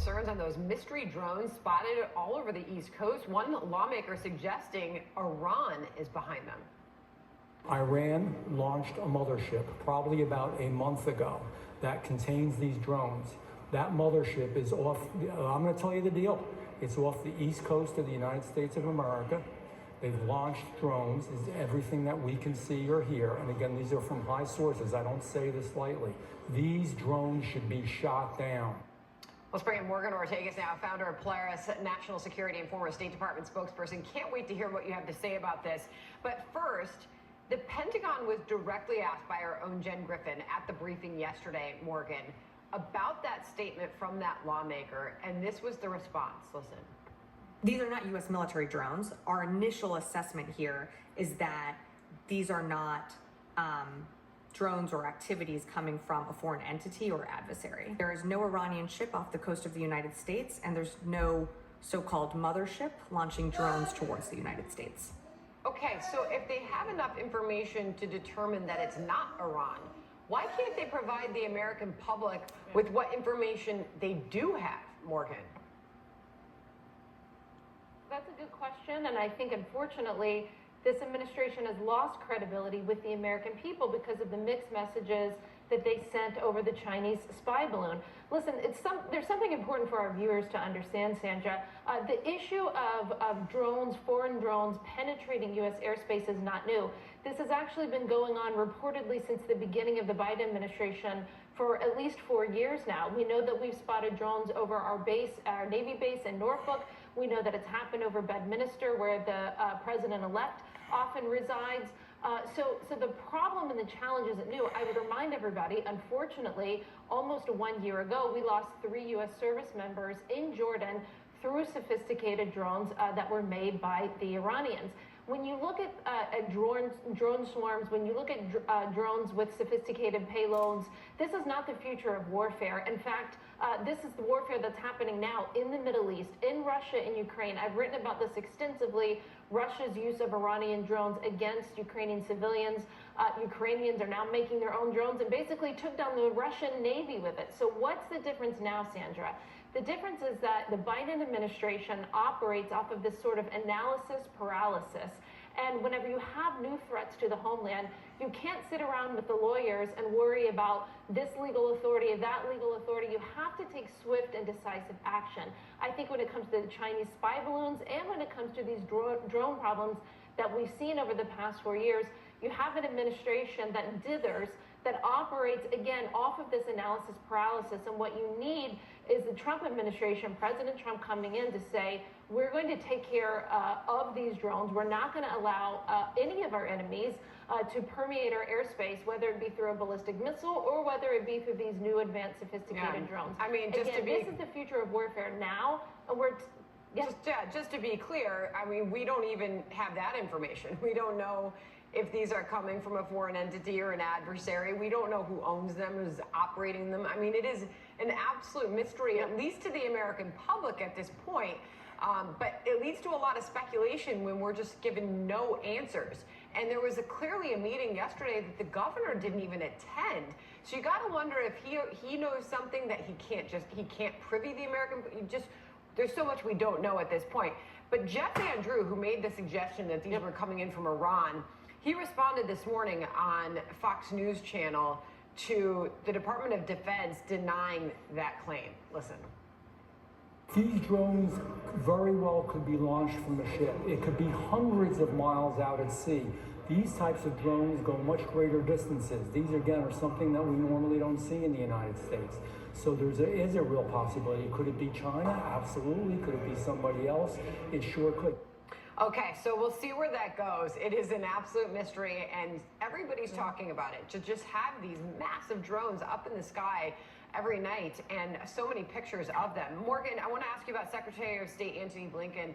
concerns on those mystery drones spotted all over the East Coast. One lawmaker suggesting Iran is behind them. Iran launched a mothership probably about a month ago that contains these drones. That mothership is off, I'm going to tell you the deal. It's off the East Coast of the United States of America. They've launched drones, is everything that we can see or hear. And again, these are from high sources. I don't say this lightly. These drones should be shot down. Let's bring in Morgan Ortagus now, founder of Polaris National Security and former State Department spokesperson. Can't wait to hear what you have to say about this. But first, the Pentagon was directly asked by our own Jen Griffin at the briefing yesterday, Morgan, about that statement from that lawmaker, and this was the response. Listen. These are not U.S. military drones. Our initial assessment here is that these are not drones or activities coming from a foreign entity or adversary. There is no Iranian ship off the coast of the United States, and there's no so-called mothership launching drones towards the United States. Okay, so if they have enough information to determine that it's not Iran, why can't they provide the American public with what information they do have, Morgan? That's a good question, and I think, unfortunately, this administration has lost credibility with the American people because of the mixed messages that they sent over the Chinese spy balloon. Listen, there's something important for our viewers to understand, Sandra. The issue of drones, foreign drones, penetrating U.S. airspace is not new. This has actually been going on reportedly since the beginning of the Biden administration for at least 4 years now. We know that we've spotted drones over our base, our Navy base in Norfolk. We know that it's happened over Bedminster, where the president-elect often resides. So the problem and the challenge isn't new. I would remind everybody, unfortunately, almost 1 year ago, we lost 3 U.S. service members in Jordan through sophisticated drones that were made by the Iranians. When you look at drone swarms, when you look at drones with sophisticated payloads, this is not the future of warfare. In fact, this is the warfare that's happening now in the Middle East, in Russia and Ukraine. I've written about this extensively, Russia's use of Iranian drones against Ukrainian civilians. Ukrainians are now making their own drones and basically took down the Russian Navy with it. So what's the difference now, Sandra? The difference is that the Biden administration operates off of this sort of analysis paralysis. And whenever you have new threats to the homeland, you can't sit around with the lawyers and worry about this legal authority, that legal authority. You have to take swift and decisive action. I think when it comes to the Chinese spy balloons and when it comes to these drone problems that we've seen over the past 4 years, you have an administration that dithers, that operates, again, off of this analysis paralysis. And what you need is the Trump administration, President Trump coming in to say, we're going to take care of these drones. We're not going to allow any of our enemies to permeate our airspace, whether it be through a ballistic missile or whether it be through these new advanced sophisticated drones. I mean, this is the future of warfare now, and we're... Just to be clear, I mean, we don't even have that information. We don't know if these are coming from a foreign entity or an adversary. We don't know who owns them, who's operating them. I mean, it is an absolute mystery, at least to the American public at this point. But it leads to a lot of speculation when we're just given no answers. And there was clearly a meeting yesterday that the governor didn't even attend. So you got to wonder if he knows something that he can't privy the American. There's so much we don't know at this point. But Jeff Andrew, who made the suggestion that these were coming in from Iran, he responded this morning on Fox News Channel to the Department of Defense denying that claim. Listen. These drones very well could be launched from a ship. It could be hundreds of miles out at sea. These types of drones go much greater distances. These, again, are something that we normally don't see in the United States. So there is a real possibility. Could it be China? Absolutely. Could it be somebody else? It sure could. Okay, so we'll see where that goes. It is an absolute mystery, and everybody's talking about it. To just have these massive drones up in the sky every night, and so many pictures of them. Morgan, I want to ask you about Secretary of State Antony Blinken.